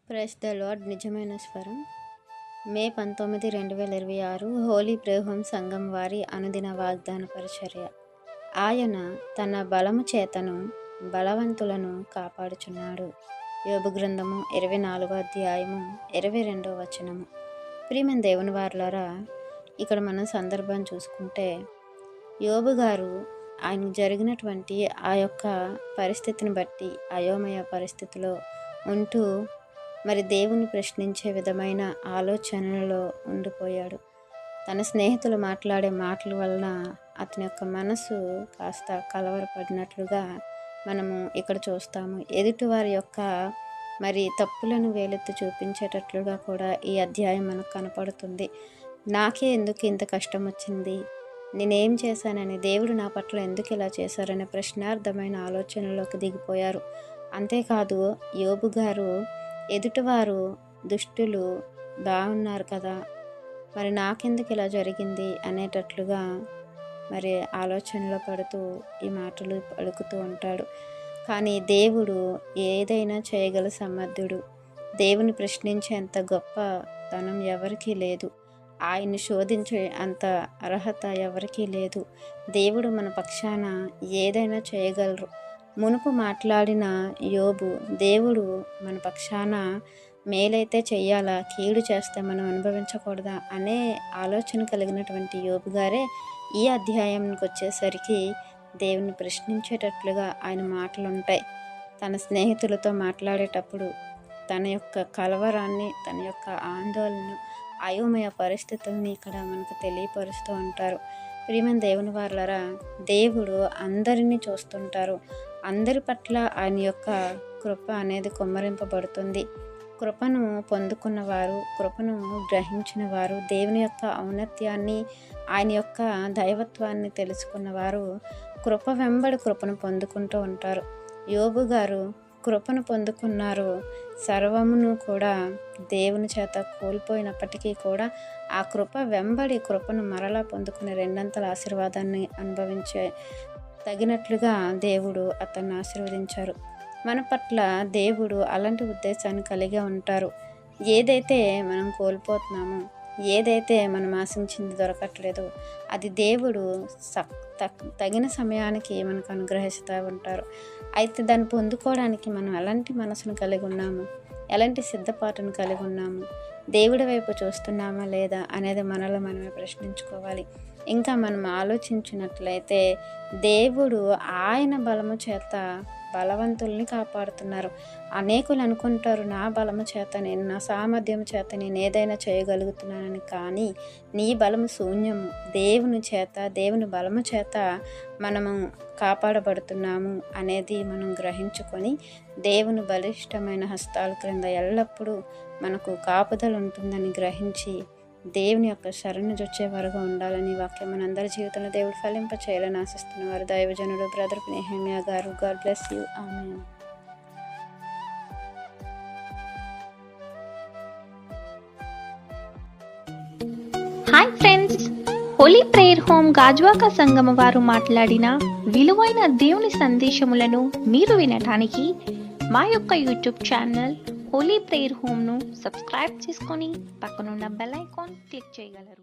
Praise the lord. నిజమైన స్వరం. మే 19, 2026 Holi prayer home సంఘం వారి అనుదిన వాగ్దాన పరిచర్య. ఆయన తన బలము చేతను బలవంతులను కాపాడుచున్నాడు. యోబు గ్రంథము 24వ అధ్యాయము 22వ వచనము. ప్రియమైన దేవుని వారులారా, ఇక్కడ మనం సందర్భం చూసుకుంటే యోబు గారు ఆయనకు జరిగినటువంటి ఆ యొక్క పరిస్థితిని బట్టి అయోమయ పరిస్థితిలో ఉంటూ మరి దేవుని ప్రశ్నించే విధమైన ఆలోచనలలో ఉండిపోయాడు. తన స్నేహితులు మాట్లాడే మాటల వలన అతని యొక్క మనసు కాస్త కలవరపడినట్లుగా మనము ఇక్కడ చూస్తాము. ఎదుటివారి యొక్క మరి తప్పులను వేలెత్తి చూపించేటట్లుగా కూడా ఈ అధ్యాయం మనకు కనపడుతుంది. నాకే ఎందుకు ఇంత కష్టం వచ్చింది, నేనేం చేశానని, దేవుడు నా పట్ల ఎందుకు ఇలా చేశారనే ప్రశ్నార్థమైన ఆలోచనలోకి దిగిపోయారు. అంతేకాదు, యోబు గారు ఎదుటివారు దుష్టులు బాగున్నారు కదా, మరి నాకెందుకు ఇలా జరిగింది అనేటట్లుగా మరి ఆలోచనలో పడుతూ ఈ మాటలు పలుకుతూ ఉంటాడు. కానీ దేవుడు ఏదైనా చేయగల సమర్థుడు. దేవుని ప్రశ్నించేంత గొప్ప ధనం ఎవరికీ లేదు. ఆయన్ని శోధించే అంత అర్హత ఎవరికీ లేదు. దేవుడు మన పక్షాన ఏదైనా చేయగలరు. మునుపు మాట్లాడిన యోబు, దేవుడు మన పక్షాన మేలైతే చెయ్యాలా, కీడు చేస్తే మనం అనుభవించకూడదా అనే ఆలోచన కలిగినటువంటి యోబు గారే ఈ అధ్యాయానికి వచ్చేసరికి దేవుని ప్రశ్నించేటట్లుగా ఆయన మాటలు ఉంటాయి. తన స్నేహితులతో మాట్లాడేటప్పుడు తన యొక్క కలవరాన్ని, తన యొక్క ఆందోళన, అయోమయ పరిస్థితుల్ని ఇక్కడ మనకు తెలియపరుస్తూ ఉంటారు. ప్రియమైన దేవుని వారులారా, దేవుడు అందరినీ చూస్తుంటారు. అందరి పట్ల ఆయన యొక్క కృప అనేది కుమ్మరింపబడుతుంది. కృపను పొందుకున్నవారు, కృపను గ్రహించిన వారు, దేవుని యొక్క ఔన్నత్యాన్ని, ఆయన యొక్క దైవత్వాన్ని తెలుసుకున్నవారు కృప వెంబడి కృపను పొందుకుంటూ ఉంటారు. యోబు గారు కృపను పొందుకున్నారు. సర్వమును కూడా దేవుని చేత కోల్పోయినప్పటికీ కూడా ఆ కృప వెంబడి కృపను మరలా పొందుకునే రెండంతల ఆశీర్వాదాన్ని అనుభవించే తగినట్లుగా దేవుడు అతన్ని ఆశీర్వదించారు. మన పట్ల దేవుడు అలాంటి ఉద్దేశాన్ని కలిగి ఉంటారు. ఏదైతే మనం కోల్పోతున్నామో, ఏదైతే మనం ఆశించింది దొరకట్లేదో, అది దేవుడు తగిన సమయానికి మనకు అనుగ్రహిస్తూ ఉంటారు. అయితే దాన్ని పొందుకోవడానికి మనం ఎలాంటి మనసును కలిగి ఉన్నాము, ఎలాంటి సిద్ధపాటును కలిగి ఉన్నాము, దేవుడి వైపు చూస్తున్నామా లేదా అనేది మనలో మనమే ప్రశ్నించుకోవాలి. ఇంకా మనం ఆలోచించినట్లయితే దేవుడు ఆయన బలము చేత బలవంతుల్ని కాపాడుతున్నారు. అనేకులు అనుకుంటారు, నా బలము చేత నేను, నా సామర్థ్యం చేత నేను ఏదైనా చేయగలుగుతున్నానని. కానీ నీ బలము శూన్యము. దేవుని చేత, దేవుని బలము చేత మనము కాపాడబడుతున్నాము అనేది మనం గ్రహించుకొని దేవుని బలిష్టమైన హస్తాల క్రింద ఎల్లప్పుడూ మనకు కాపుదల ఉంటుందని గ్రహించి దేవుని యొక్క శరణు జొచ్చే వరకు ఉండాలని వాక్యం మనందరి జీవితంలో దేవుడు ఫలింప చేయాలని ఆశిస్తున్నవారు దైవజనుడు బ్రదర్ నెహెమ్యా గారు. God bless you. Amen. Hi friends, Holi prayer home Gajuwaka సంఘం వారు మాట్లాడిన విలువైన దేవుని సందేశములను మీరు వినటానికి మా యొక్క యూట్యూబ్ ఛానల్ హోలీ ప్రేయర్ హోమ్ను సబ్స్క్రైబ్ చేసుకొని పక్కనున్న బెల్ ఐకాన్ క్లిక్ చేయగలరు.